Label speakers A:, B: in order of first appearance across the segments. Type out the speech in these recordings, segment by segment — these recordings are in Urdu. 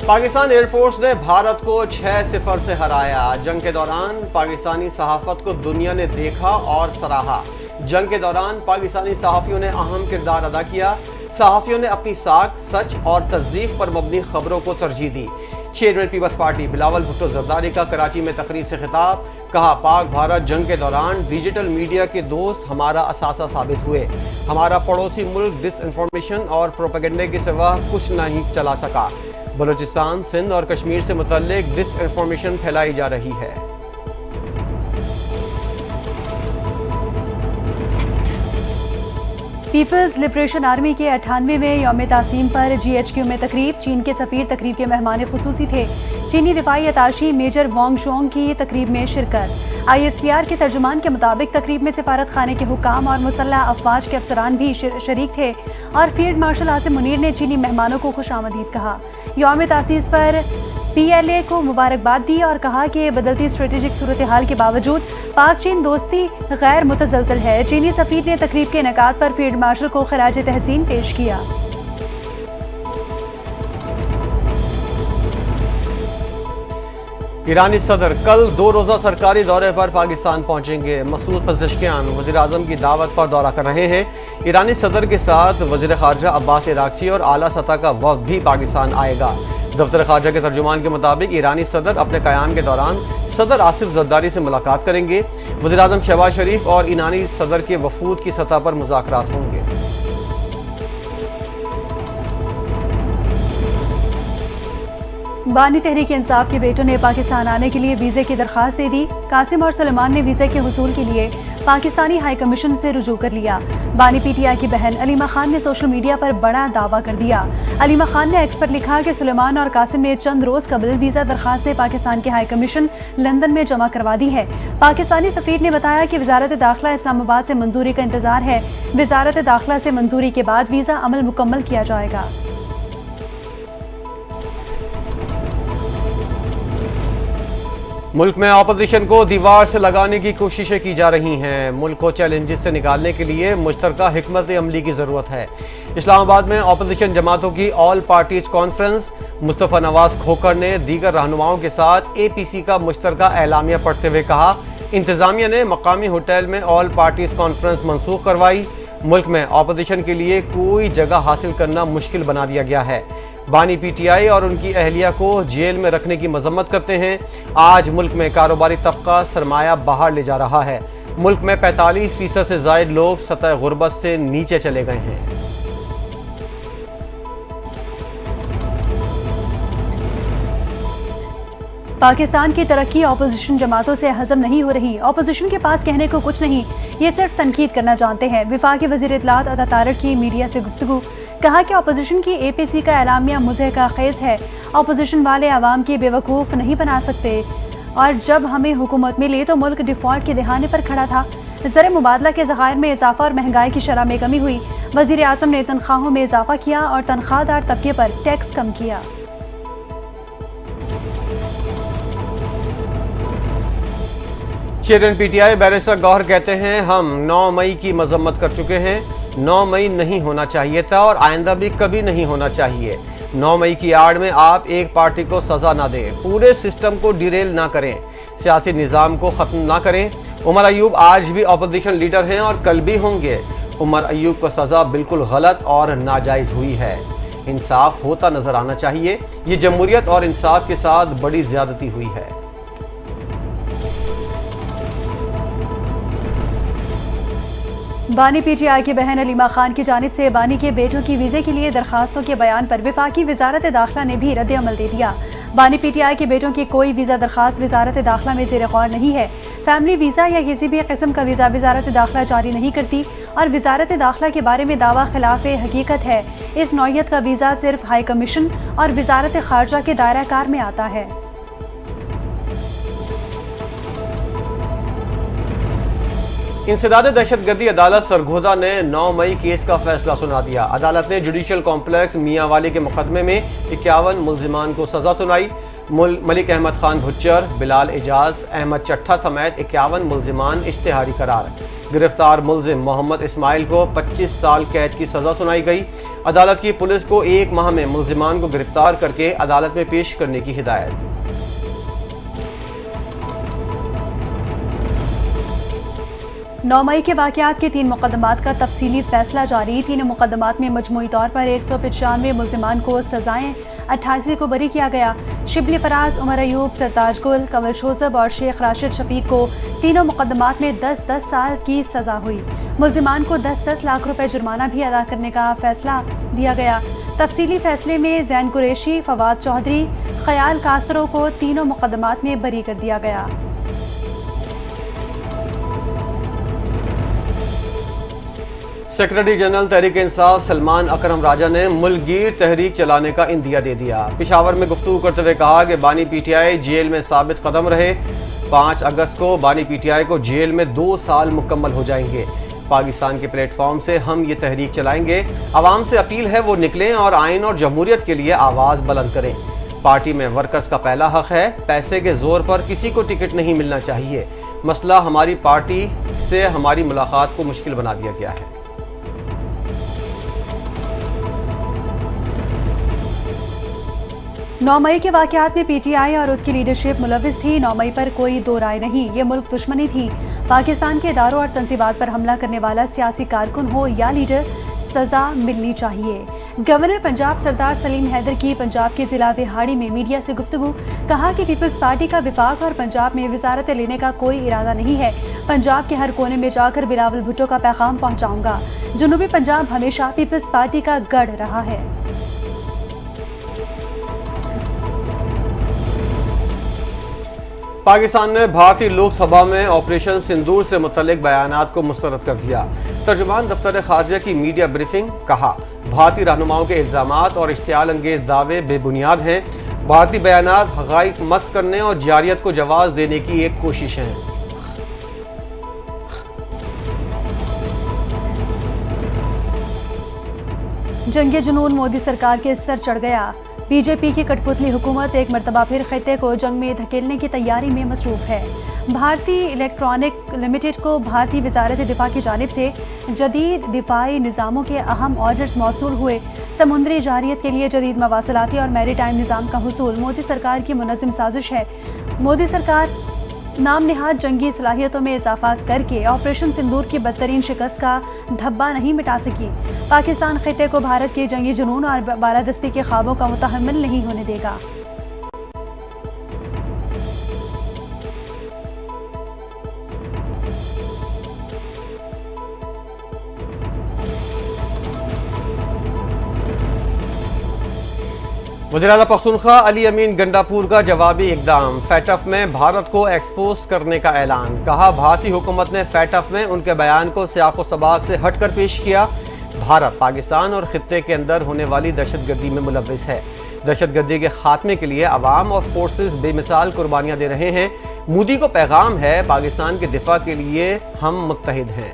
A: پاکستان ایئر فورس نے بھارت کو 6-0 سے ہرایا۔ جنگ کے دوران پاکستانی صحافت کو دنیا نے دیکھا اور سراہا۔ جنگ کے دوران پاکستانی صحافیوں نے اہم کردار ادا کیا۔ صحافیوں نے اپنی ساکھ، سچ اور تصدیق پر مبنی خبروں کو ترجیح دی۔ Chairman Peoples Party Bilawal Bhutto Zardari کا کراچی میں تقریب سے خطاب، کہا پاک بھارت جنگ کے دوران ڈیجیٹل میڈیا کے دوست ہمارا اثاثہ ثابت ہوئے۔ ہمارا پڑوسی ملک ڈس انفارمیشن اور پروپیگنڈے کے سوا کچھ نہیں چلا سکا۔ بلوچستان، سندھ اور کشمیر سے متعلق ڈس انفارمیشن پھیلائی جا رہی ہے۔
B: پیپلز لبریشن آرمی کے 98ویں یوم تاسیس پر جی ایچ کیو میں تقریب، چین کے سفیر تقریب کے مہمان خصوصی تھے۔ چینی دفاعی اتاشی میجر وانگ شونگ کی تقریب میں شرکت۔ آئی ایس پی آر کے ترجمان کے مطابق تقریب میں سفارت خانے کے حکام اور مسلح افواج کے افسران بھی شریک تھے اور فیلڈ مارشل عاصم منیر نے چینی مہمانوں کو خوش آمدید کہا۔ یوم تاسیس پر پی ایل اے کو مبارکباد دی اور کہا کہ بدلتی اسٹریٹجک صورتحال کے باوجود پاک چین دوستی غیر متزلزل ہے۔ چینی سفیر نے تقریب کے انعقاد پر فیلڈ مارشل کو خراج تحسین پیش کیا۔
A: ایرانی صدر کل 2 روزہ سرکاری دورے پر پاکستان پہنچیں گے۔ مسعود پزشکیان وزیر اعظم کی دعوت پر دورہ کر رہے ہیں۔ ایرانی صدر کے ساتھ وزیر خارجہ عباس عراقچی اور اعلیٰ سطح کا وفد بھی پاکستان آئے گا۔ دفتر خارجہ کے ترجمان کے مطابق ایرانی صدر اپنے قیام کے دوران صدر آصف زرداری سے ملاقات کریں گے۔ وزیر اعظم شہباز شریف اور ایرانی صدر کے وفود کی سطح پر مذاکرات ہوں گے۔
B: بانی تحریک انصاف کے بیٹوں نے پاکستان آنے کے لیے ویزے کی درخواست دے دی۔ قاسم اور سلیمان نے ویزے کے حصول کے لیے پاکستانی ہائی کمیشن سے رجوع کر لیا۔ بانی پی ٹی آئی کی بہن علیمہ خان نے سوشل میڈیا پر بڑا دعویٰ کر دیا۔ علیمہ خان نے ایکس پر لکھا کہ سلیمان اور قاسم نے چند روز قبل ویزا درخواستیں پاکستان کے ہائی کمیشن لندن میں جمع کروا دی ہے۔ پاکستانی سفیر نے بتایا کہ وزارت داخلہ اسلام آباد سے منظوری کا انتظار ہے۔ وزارت داخلہ سے منظوری کے بعد ویزا عمل مکمل کیا جائے گا۔
A: ملک میں اپوزیشن کو دیوار سے لگانے کی کوششیں کی جا رہی ہیں۔ ملک کو چیلنجز سے نکالنے کے لیے مشترکہ حکمت عملی کی ضرورت ہے۔ اسلام آباد میں اپوزیشن جماعتوں کی آل پارٹیز کانفرنس، مصطفیٰ نواز کھوکھر نے دیگر رہنماؤں کے ساتھ اے پی سی کا مشترکہ اعلامیہ پڑھتے ہوئے کہا، انتظامیہ نے مقامی ہوٹل میں آل پارٹیز کانفرنس منسوخ کروائی۔ ملک میں اپوزیشن کے لیے کوئی جگہ حاصل کرنا مشکل بنا دیا گیا ہے۔ بانی پی ٹی آئی اور ان کی اہلیہ کو جیل میں رکھنے کی مذمت کرتے ہیں۔ آج ملک میں کاروباری طبقہ سرمایہ باہر لے جا رہا ہے۔ ملک میں 45% سے زائد لوگ سطح غربت سے نیچے چلے گئے ہیں۔
B: پاکستان کی ترقی اپوزیشن جماعتوں سے ہضم نہیں ہو رہی۔ اپوزیشن کے پاس کہنے کو کچھ نہیں، یہ صرف تنقید کرنا جانتے ہیں۔ وفاقی وزیر اطلاعات عطا طارق کی میڈیا سے گفتگو، کہا کہ اپوزیشن کی اے پی سی کا اعلامیہ مضحکہ خیز ہے۔ اپوزیشن والے عوام کی بیوقوف نہیں بنا سکتے، اور جب ہمیں حکومت ملی تو ملک ڈیفالٹ کے دہانے پر کھڑا تھا۔ زر مبادلہ کے ذخائر میں اضافہ اور مہنگائی کی شرح میں کمی ہوئی۔ وزیر اعظم نے تنخواہوں میں اضافہ کیا اور تنخواہ دار طبقے پر ٹیکس کم کیا۔
A: Chairman P T I barrister Gohar کہتے ہیں، ہم 9 مئی کی مذمت کر چکے ہیں۔ 9 مئی نہیں ہونا چاہیے تھا اور آئندہ بھی کبھی نہیں ہونا چاہیے۔ 9 مئی کی آڑ میں آپ ایک پارٹی کو سزا نہ دیں، پورے سسٹم کو ڈیریل نہ کریں، سیاسی نظام کو ختم نہ کریں۔ عمر ایوب آج بھی اپوزیشن لیڈر ہیں اور کل بھی ہوں گے۔ عمر ایوب کو سزا بالکل غلط اور ناجائز ہوئی ہے۔ انصاف ہوتا نظر آنا چاہیے۔ یہ جمہوریت اور انصاف کے ساتھ بڑی زیادتی ہوئی ہے۔
B: بانی پی ٹی آئی کی بہن علیمہ خان کی جانب سے بانی کے بیٹوں کی ویزے کے لیے درخواستوں کے بیان پر وفاقی وزارت داخلہ نے بھی رد عمل دے دیا۔ بانی پی ٹی آئی کے بیٹوں کی کوئی ویزا درخواست وزارت داخلہ میں زیر غور نہیں ہے۔ فیملی ویزا یا کسی بھی قسم کا ویزا وزارت داخلہ جاری نہیں کرتی اور وزارت داخلہ کے بارے میں دعویٰ خلاف حقیقت ہے۔ اس نوعیت کا ویزا صرف ہائی کمیشن اور وزارت خارجہ کے دائرہ کار میں آتا ہے۔
A: انسداد دہشت گردی عدالت سرگودا نے 9 مئی کیس کا فیصلہ سنا دیا۔ عدالت نے جوڈیشل کمپلیکس میاں والی کے مقدمے میں 51 ملزمان کو سزا سنائی۔ ملک احمد خان بھچر، بلال اعجاز، احمد چٹھا سمیت 51 ملزمان اشتہاری قرار۔ گرفتار ملزم محمد اسماعیل کو 25 سال قید کی سزا سنائی گئی۔ عدالت کی پولیس کو 1 ماہ میں ملزمان کو گرفتار کر کے عدالت میں پیش کرنے کی ہدایت۔
B: 9 مئی کے واقعات کے 3 مقدمات کا تفصیلی فیصلہ جاری۔ 3 مقدمات میں مجموعی طور پر 195 ملزمان کو سزائیں، 88 کو بری کیا گیا۔ شبلی فراز، عمر ایوب، سرتاج گل، کنور شوذب اور شیخ راشد شفیق کو تینوں مقدمات میں 10-10 سال کی سزا ہوئی۔ ملزمان کو 10-10 لاکھ روپے جرمانہ بھی ادا کرنے کا فیصلہ دیا گیا۔ تفصیلی فیصلے میں زین قریشی، فواد چودھری، خیال کاسرو کو تینوں مقدمات میں بری کر دیا گیا۔
A: سیکرٹری جنرل تحریک انصاف سلمان اکرم راجہ نے ملک گیر تحریک چلانے کا عندیہ دے دیا۔ پشاور میں گفتگو کرتے ہوئے کہا کہ بانی پی ٹی آئی جیل میں ثابت قدم رہے۔ 5 اگست کو بانی پی ٹی آئی کو جیل میں 2 سال مکمل ہو جائیں گے۔ پاکستان کے پلیٹ فارم سے ہم یہ تحریک چلائیں گے۔ عوام سے اپیل ہے وہ نکلیں اور آئین اور جمہوریت کے لیے آواز بلند کریں۔ پارٹی میں ورکرز کا پہلا حق ہے، پیسے کے زور پر کسی کو ٹکٹ نہیں ملنا چاہیے۔ مسئلہ ہماری پارٹی سے ہماری ملاقات کو مشکل بنا دیا گیا ہے۔
B: 9 مئی کے واقعات میں پی ٹی آئی اور اس کی لیڈرشپ ملوث تھی۔ 9 مئی پر کوئی دو رائے نہیں، یہ ملک دشمنی تھی۔ پاکستان کے اداروں اور تنصیبات پر حملہ کرنے والا سیاسی کارکن ہو یا لیڈر، سزا ملنی چاہیے۔ گورنر پنجاب سردار سلیم حیدر کی پنجاب کے ضلع بہاڑی میں میڈیا سے گفتگو، کہا کہ پیپلز پارٹی کا وفاق اور پنجاب میں وزارتیں لینے کا کوئی ارادہ نہیں ہے۔ پنجاب کے ہر کونے میں جا کر بلاول بھٹو کا پیغام پہنچاؤں گا۔ جنوبی پنجاب ہمیشہ پیپلز پارٹی کا گڑھ رہا ہے۔
A: پاکستان نے بھارتی لوک سبھا میں آپریشن سندور سے متعلق بیانات کو مسترد کر دیا۔ ترجمان دفتر خارجہ کی میڈیا بریفنگ، کہا بھارتی رہنماؤں کے الزامات اور اشتعال انگیز دعوے بے بنیاد ہیں۔ بھارتی بیانات حقائق مسخ کرنے اور جعلیت کو جواز دینے کی ایک کوشش ہے۔
B: جنگ جنون مودی سرکار کے سر چڑھ گیا۔ بی جے پی کی کٹ پتلی حکومت ایک مرتبہ پھر خطے کو جنگ میں دھکیلنے کی تیاری میں مصروف ہے۔ بھارتی الیکٹرانک لمیٹڈ کو بھارتی وزارت دفاع کی جانب سے جدید دفاعی نظاموں کے اہم آرڈرز موصول ہوئے۔ سمندری جارحیت کے لیے جدید مواصلاتی اور میری ٹائم نظام کا حصول مودی سرکار کی منظم سازش ہے۔ مودی سرکار نام نہاد جنگی صلاحیتوں میں اضافہ کر کے آپریشن سندور کی بدترین شکست کا دھبا نہیں مٹا سکی۔ پاکستان خطے کو بھارت کے جنگی جنون اور بالادستی کے خوابوں کا متحمل نہیں ہونے دے گا۔
A: وزیراعلیٰ پختونخوا علی امین گنڈاپور کا جوابی اقدام، فیٹف میں بھارت کو ایکسپوز کرنے کا اعلان، کہا بھارتی حکومت نے فیٹف میں ان کے بیان کو سیاق و سباق سے ہٹ کر پیش کیا۔ بھارت پاکستان اور خطے کے اندر ہونے والی دہشت گردی میں ملوث ہے۔ دہشت گردی کے خاتمے کے لیے عوام اور فورسز بے مثال قربانیاں دے رہے ہیں۔ مودی کو پیغام ہے، پاکستان کے دفاع کے لیے ہم متحد ہیں۔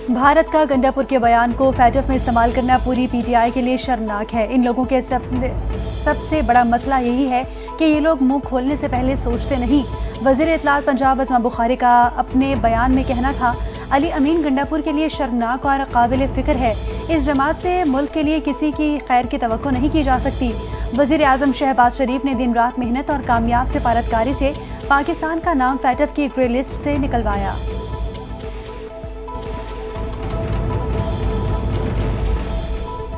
B: بھارت کا گنڈاپور کے بیان کو فیٹف میں استعمال کرنا پوری پی ٹی آئی کے لیے شرمناک ہے۔ ان لوگوں کے سب سے بڑا مسئلہ یہی ہے کہ یہ لوگ منہ کھولنے سے پہلے سوچتے نہیں۔ وزیر اطلاعات پنجاب عظمہ بخاری کا اپنے بیان میں کہنا تھا، علی امین گنڈاپور کے لیے شرمناک اور قابل فکر ہے۔ اس جماعت سے ملک کے لیے کسی کی خیر کی توقع نہیں کی جا سکتی۔ وزیر اعظم شہباز شریف نے دن رات محنت اور کامیاب سفارتکاری سے پاکستان کا نام فیٹف کی گرے لسٹ سے نکلوایا۔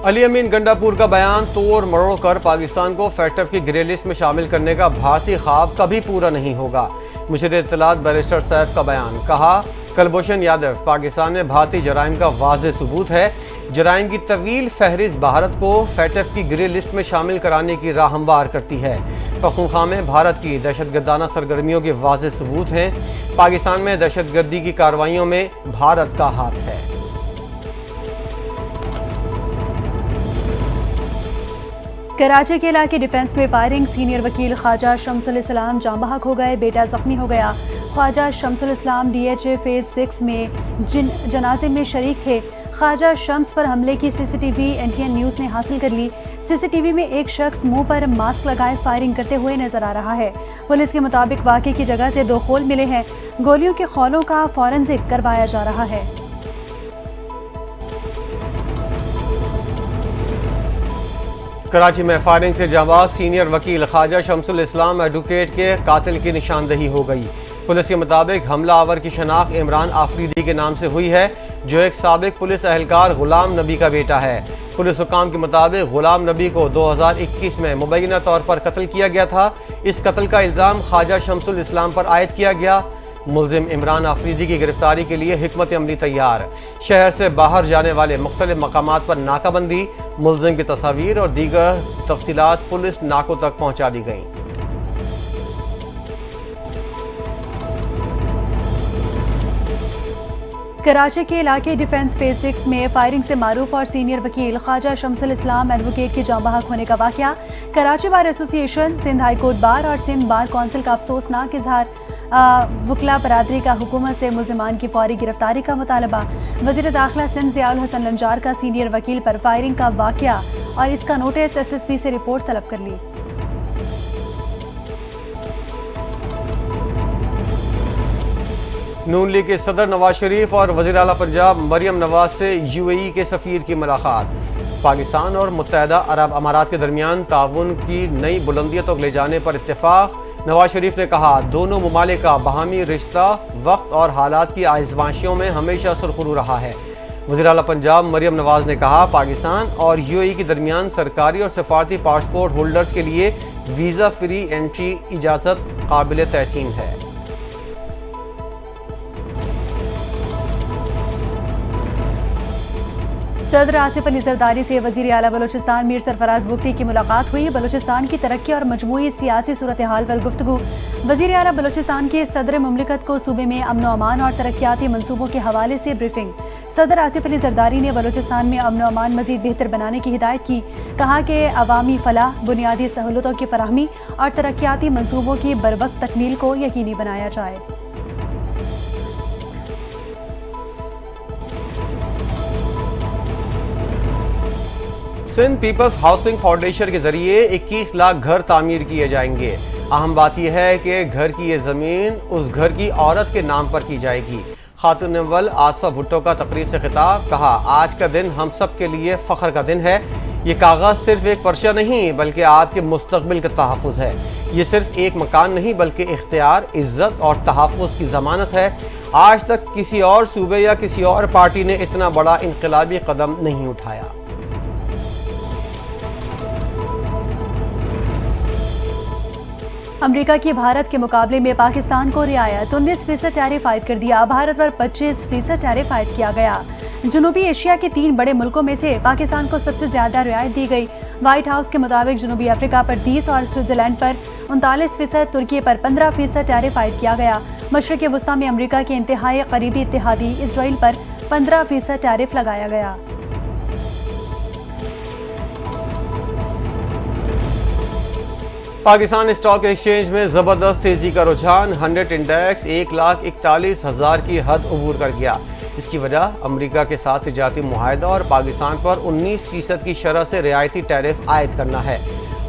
A: علی امین گنڈاپور کا بیان توڑ مروڑ کر پاکستان کو فیٹف کی گرے لسٹ میں شامل کرنے کا بھارتی خواب کبھی پورا نہیں ہوگا۔ مشیر اطلاعات بیرسٹر سیف کا بیان، کہا کلبھوشن یادو پاکستان میں بھارتی جرائم کا واضح ثبوت ہے۔ جرائم کی طویل فہرست بھارت کو فیٹف کی گرے لسٹ میں شامل کرانے کی راہ ہموار کرتی ہے۔ پختونخوا میں بھارت کی دہشت گردانہ سرگرمیوں کے واضح ثبوت ہیں۔ پاکستان میں دہشت گردی کی کارروائیوں میں بھارت کا ہاتھ ہے۔
B: کراچی کے علاقے ڈیفنس میں فائرنگ، سینئر وکیل خواجہ شمس الاسلام جاں بحق ہو گئے، بیٹا زخمی ہو گیا۔ خواجہ شمس الاسلام ڈی ایچ فیز 6 میں جنازے میں شریک تھے۔ خواجہ شمس پر حملے کی C C T V NTN news نے حاصل کر لی۔ سی سی ٹی وی میں ایک شخص منہ پر ماسک لگائے فائرنگ کرتے ہوئے نظر آ رہا ہے۔ پولیس کے مطابق واقعے کی جگہ سے 2 خول ملے ہیں۔ گولیوں کے خولوں کا فورنزک کروایا جا رہا ہے۔
A: کراچی میں فائرنگ سے جاں بحق سینئر وکیل خواجہ شمس الاسلام ایڈوکیٹ کے قاتل کی نشاندہی ہو گئی۔ پولیس کے مطابق حملہ آور کی شناخت عمران آفریدی کے نام سے ہوئی ہے، جو ایک سابق پولیس اہلکار غلام نبی کا بیٹا ہے۔ پولیس حکام کے مطابق غلام نبی کو 2021 میں مبینہ طور پر قتل کیا گیا تھا۔ اس قتل کا الزام خواجہ شمس الاسلام پر عائد کیا گیا۔ ملزم عمران آفریدی کی گرفتاری کے لیے حکمت عملی تیار۔ شہر سے باہر جانے والے مختلف مقامات پر ناکہ بندی، ملزم کی تصاویر اور دیگر تفصیلات پولیس ناکوں تک پہنچا دی گئیں۔
B: کراچی کے علاقے ڈیفنس فیز 6 میں فائرنگ سے معروف اور سینئر وکیل خواجہ شمس الاسلام ایڈوکیٹ کے جاں بحق ہونے کا واقعہ۔ کراچی بار ایسوسی ایشن، سندھ ہائی کورٹ بار اور سندھ بار کونسل کا افسوسناک اظہار۔ وکلا برادری کا حکومت سے ملزمان کی فوری گرفتاری کا مطالبہ۔ وزیر داخلہ سندھ ضیاء الحسن لنجار کا سینئر وکیل پر فائرنگ کا واقعہ اور اس کا نوٹس SSP سے رپورٹ طلب کر لی۔
A: نون لیگ کے صدر نواز شریف اور وزیر اعلیٰ پنجاب مریم نواز سے UAE کے سفیر کی ملاقات۔ پاکستان اور متحدہ عرب امارات کے درمیان تعاون کی نئی بلندیوں تک لے جانے پر اتفاق۔ نواز شریف نے کہا، دونوں ممالک کا باہمی رشتہ وقت اور حالات کی آزمائشوں میں ہمیشہ سرخرو رہا ہے۔ وزیر اعلیٰ پنجاب مریم نواز نے کہا، پاکستان اور UAE کے درمیان سرکاری اور سفارتی پاسپورٹ ہولڈرز کے لیے ویزا فری انٹری اجازت قابل تحسین ہے۔
B: صدر آصف علی زرداری سے وزیر اعلیٰ بلوچستان میر سرفراز بگٹی کی ملاقات ہوئی۔ بلوچستان کی ترقی اور مجموعی سیاسی صورتحال پر گفتگو۔ وزیر اعلیٰ بلوچستان کے صدر مملکت کو صوبے میں امن و امان اور ترقیاتی منصوبوں کے حوالے سے بریفنگ۔ صدر آصف علی زرداری نے بلوچستان میں امن و امان مزید بہتر بنانے کی ہدایت کی۔ کہا کہ عوامی فلاح، بنیادی سہولتوں کی فراہمی اور ترقیاتی منصوبوں کی بروقت تکمیل کو یقینی بنایا جائے۔
A: سندھ پیپلز ہاؤسنگ فاؤنڈیشن کے ذریعے 21 لاکھ گھر تعمیر کیے جائیں گے۔ اہم بات یہ ہے کہ گھر کی یہ زمین اس گھر کی عورت کے نام پر کی جائے گی۔ خاتون اول آصفہ بھٹو کا تقریب سے خطاب، کہا، آج کا دن ہم سب کے لیے فخر کا دن ہے۔ یہ کاغذ صرف ایک پرچہ نہیں بلکہ آپ کے مستقبل کا تحفظ ہے۔ یہ صرف ایک مکان نہیں بلکہ اختیار، عزت اور تحفظ کی ضمانت ہے۔ آج تک کسی اور صوبے یا کسی اور پارٹی نے اتنا بڑا انقلابی قدم نہیں اٹھایا۔
B: امریکہ کی بھارت کے مقابلے میں پاکستان کو رعایت 19% ٹیرف عائد کر دیا۔ بھارت پر 25% ٹیرف عائد کیا گیا۔ جنوبی ایشیا کے 3 بڑے ملکوں میں سے پاکستان کو سب سے زیادہ رعایت دی گئی۔ وائٹ ہاؤس کے مطابق جنوبی افریقہ پر 30 اور سوئٹزرلینڈ پر 39%، ترکی پر 15% ٹیرف عائد کیا گیا۔ مشرق وسطیٰ میں امریکہ کے انتہائی قریبی اتحادی اسرائیل پر 15% ٹیرف لگایا گیا۔
A: پاکستان اسٹاک ایکسچینج میں زبردست تیزی کا رجحان، 100 انڈیکس 1,41,000 کی حد عبور کر گیا۔ اس کی وجہ امریکہ کے ساتھ تجارتی معاہدہ اور پاکستان پر 19% کی شرح سے رعایتی ٹیرف عائد کرنا ہے۔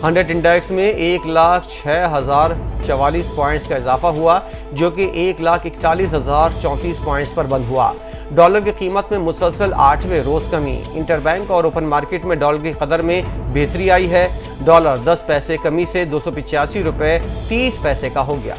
A: 100 انڈیکس میں 1,06,044 پوائنٹس کا اضافہ ہوا، جو کہ 1,41,034 پوائنٹس پر بند ہوا۔ ڈالر کی قیمت میں مسلسل 8ویں روز کمی۔ انٹر بینک اور اوپن مارکیٹ میں ڈالر کی قدر میں بہتری آئی ہے۔ ڈالر 10 پیسے کمی سے 285 روپے 30 پیسے کا ہو گیا۔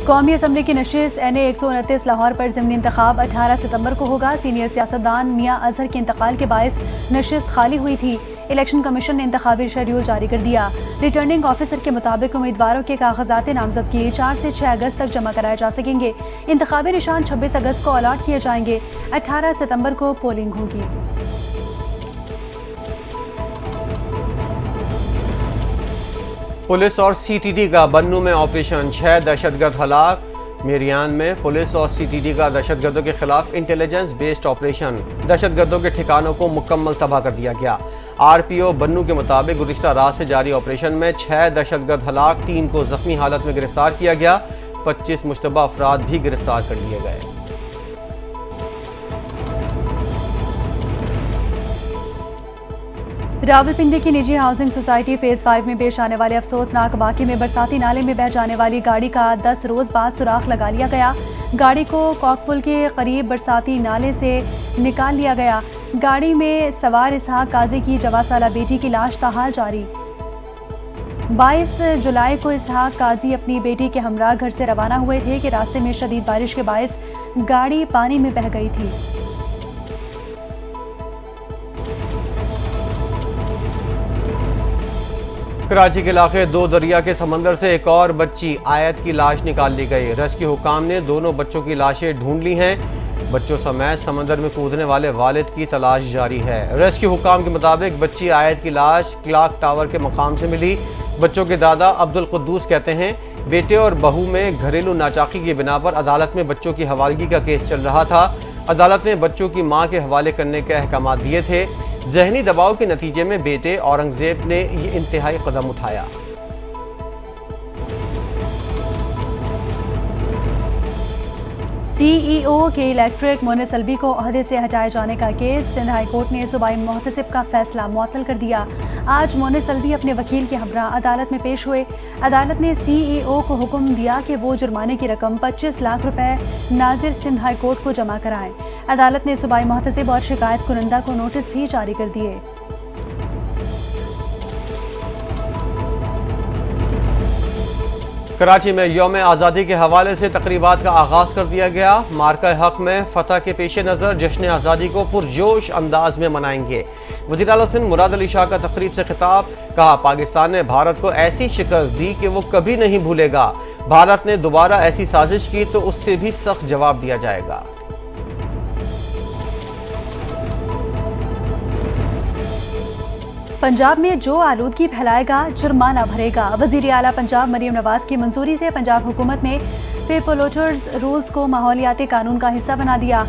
B: قومی اسمبلی کی نشست NA 129 لاہور پر ضمنی انتخاب 18 ستمبر کو ہوگا۔ سینئر سیاستدان میاں اظہر کے انتقال کے باعث نشست خالی ہوئی تھی۔ الیکشن کمیشن نے انتخابی شیڈول جاری کر دیا۔ ریٹرننگ آفیسر کے مطابق امیدواروں کے کاغذات نامزدگی 4 سے 6 اگست تک جمع کرائے جا سکیں گے۔ انتخابی نشان 26 اگست کو الاٹ کیے جائیں گے۔ 18 ستمبر کو پولنگ ہوگی۔
A: پولیس اور CTD کا بنوں میں آپریشن، 6 دہشت گرد ہلاک۔ میریان میں پولیس اور CTD کا دہشت گردوں کے خلاف انٹیلیجنس بیسڈ آپریشن، دہشت گردوں کے ٹھکانوں کو مکمل تباہ کر دیا گیا۔ RPO بنوں کے مطابق گزشتہ رات سے جاری آپریشن میں 6 دہشت گرد ہلاک، 3 کو زخمی حالت میں گرفتار کیا گیا۔ 25 مشتبہ افراد بھی گرفتار کر لیے گئے۔
B: راولپنڈی کی نجی ہاؤسنگ سوسائٹی فیز 5 میں پیش آنے والے افسوسناک واقعے میں برساتی نالے میں بہہ جانے والی گاڑی کا 10 روز بعد سوراخ لگا لیا گیا۔ گاڑی کو کوک پل کے قریب برساتی نالے سے نکال لیا گیا۔ گاڑی میں سوار اسحاق قاضی کی 14 سالہ بیٹی کی لاش تاحال جاری۔ 22 جولائی کو اسحاق قاضی اپنی بیٹی کے ہمراہ گھر سے روانہ ہوئے تھے کہ راستے میں شدید بارش کے باعث گاڑی پانی میں بہہ گئی تھی۔
A: کراچی کے علاقے دو دریا کے سمندر سے ایک اور بچی آیت کی لاش نکال لی گئی۔ ریسکیو حکام نے دونوں بچوں کی لاشیں ڈھونڈ لی ہیں۔ بچوں سمیت سمندر میں کودنے والے والد کی تلاش جاری ہے۔ ریسکیو حکام کے مطابق بچی آیت کی لاش کلاک ٹاور کے مقام سے ملی۔ بچوں کے دادا عبدالقدوس کہتے ہیں بیٹے اور بہو میں گھریلو ناچاکی کی بنا پر عدالت میں بچوں کی حوالگی کا کیس چل رہا تھا۔ عدالت نے بچوں کی ماں کے حوالے کرنے کے احکامات دیے تھے۔ ذہنی دباؤ کے نتیجے میں بیٹے اورنگزیب نے یہ انتہائی قدم اٹھایا۔
B: سی ای او کے الیکٹرک مونس الوی کو عہدے سے ہٹائے جانے کا کیس سندھ ہائی کورٹ نے صوبائی محتسب کا فیصلہ معطل کر دیا۔ آج مونس الوی اپنے وکیل کے ہمراہ عدالت میں پیش ہوئے۔ عدالت نے سی ای او کو حکم دیا کہ وہ جرمانے کی رقم 25 لاکھ روپے ناظر سندھ ہائی کورٹ کو جمع کرائیں۔ عدالت نے صوبائی محتسب اور شکایت کنندہ کو نوٹس بھی جاری کر دیے۔
A: کراچی میں یوم آزادی کے حوالے سے تقریبات کا آغاز کر دیا گیا۔ مارکہ حق میں فتح کے پیش نظر جشن آزادی کو پرجوش انداز میں منائیں گے۔ وزیر اعلیٰ سندھ مراد علی شاہ کا تقریب سے خطاب، کہا پاکستان نے بھارت کو ایسی شکست دی کہ وہ کبھی نہیں بھولے گا۔ بھارت نے دوبارہ ایسی سازش کی تو اس سے بھی سخت جواب دیا جائے گا۔
B: پنجاب میں جو آلودگی پھیلائے گا جرمانہ بھرے گا۔ وزیر اعلیٰ پنجاب مریم نواز کی منظوری سے پنجاب حکومت نے پے پولوٹرز رولز کو ماحولیاتی قانون کا حصہ بنا دیا۔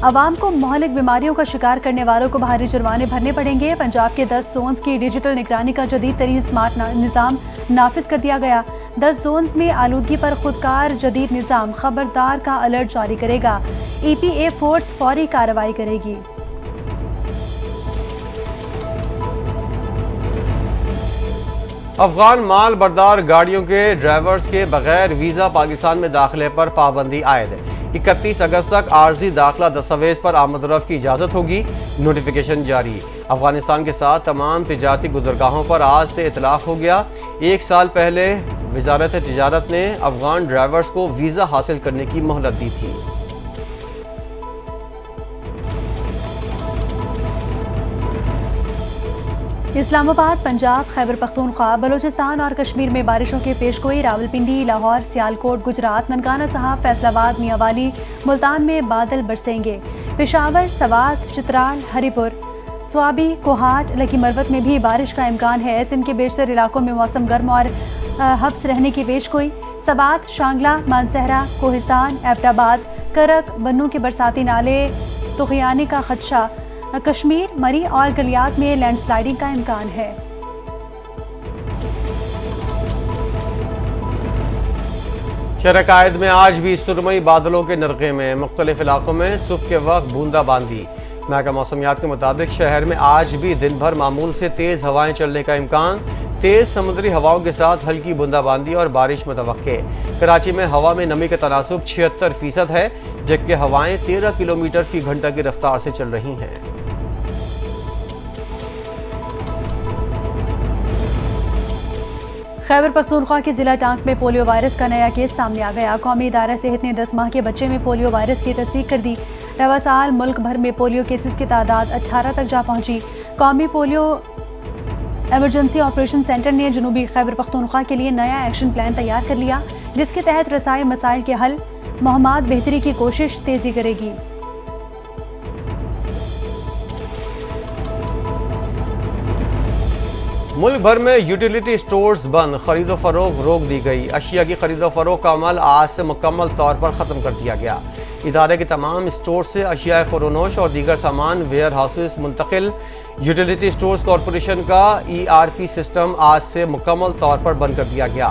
B: عوام کو مہلک بیماریوں کا شکار کرنے والوں کو بھاری جرمانے بھرنے پڑیں گے۔ پنجاب کے 10 زونز کی ڈیجیٹل نگرانی کا جدید ترین سمارٹ نظام نافذ کر دیا گیا۔ 10 زونز میں آلودگی پر خودکار جدید نظام خبردار کا الرٹ جاری کرے گا۔ ای پی اے فورس فوری کارروائی کرے گی۔
A: افغان مال بردار گاڑیوں کے ڈرائیورز کے بغیر ویزا پاکستان میں داخلے پر پابندی عائد ہے۔ 31 اگست تک عارضی داخلہ دستاویز پر آمد و رفت کی اجازت ہوگی۔ نوٹیفیکیشن جاری۔ افغانستان کے ساتھ تمام تجارتی گزرگاہوں پر آج سے اطلاق ہو گیا۔ 1 سال پہلے وزارت تجارت نے افغان ڈرائیورز کو ویزا حاصل کرنے کی مہلت دی تھی۔
B: اسلام آباد، پنجاب، خیبر پختونخوا، بلوچستان اور کشمیر میں بارشوں کی پیشگوئی۔ راولپنڈی، لاہور، سیالکوٹ، گجرات، ننکانہ صاحب، فیصل آباد، میاں والی، ملتان میں بادل برسیں گے۔ پشاور، سوات، چترال، ہری پور، سوابی، کوہاٹ، لکی مروت میں بھی بارش کا امکان ہے۔ سندھ کے بیشتر علاقوں میں موسم گرم اور حبس رہنے کی پیشگوئی۔ سوات، شانگلہ، مانسہرہ، کوہستان، ایبٹ آباد، کرک، بنوں کے برساتی نالے طغیانے کا خدشہ۔ کشمیر، مری اور گلیات میں لینڈ سلائیڈنگ کا امکان ہے۔
A: شہر قائد میں آج بھی سرمئی بادلوں کے نرغے میں، مختلف علاقوں میں صبح کے وقت بوندا باندی۔ محکمہ موسمیات کے مطابق شہر میں آج بھی دن بھر معمول سے تیز ہوائیں چلنے کا امکان۔ تیز سمندری ہواؤں کے ساتھ ہلکی بوندا باندی اور بارش متوقع۔ کراچی میں ہوا میں نمی کا تناسب 76% ہے، جبکہ ہوائیں 13 کلومیٹر فی گھنٹہ کی رفتار سے چل رہی ہیں۔
B: خیبر پختونخوا کے ضلع ٹانک میں پولیو وائرس کا نیا کیس سامنے آ گیا۔ قومی ادارہ صحت نے 10 ماہ کے بچے میں پولیو وائرس کی تصدیق کر دی۔ رواں سال ملک بھر میں پولیو کیسز کی تعداد 18 تک جا پہنچی۔ قومی پولیو ایمرجنسی آپریشن سینٹر نے جنوبی خیبر پختونخوا کے لیے نیا ایکشن پلان تیار کر لیا، جس کے تحت رسائی مسائل کے حل، مہمات بہتری کی کوشش تیزی کرے گی۔
A: ملک بھر میں یوٹیلیٹی سٹورز بند، خرید و فروخت روک دی گئی۔ اشیاء کی خرید و فروخت کا عمل آج سے مکمل طور پر ختم کر دیا گیا۔ ادارے کے تمام سٹور سے اشیاء خورونوش اور دیگر سامان ویئر ہاؤسز منتقل۔ یوٹیلیٹی سٹورز کارپوریشن کا ERP سسٹم آج سے مکمل طور پر بند کر دیا گیا۔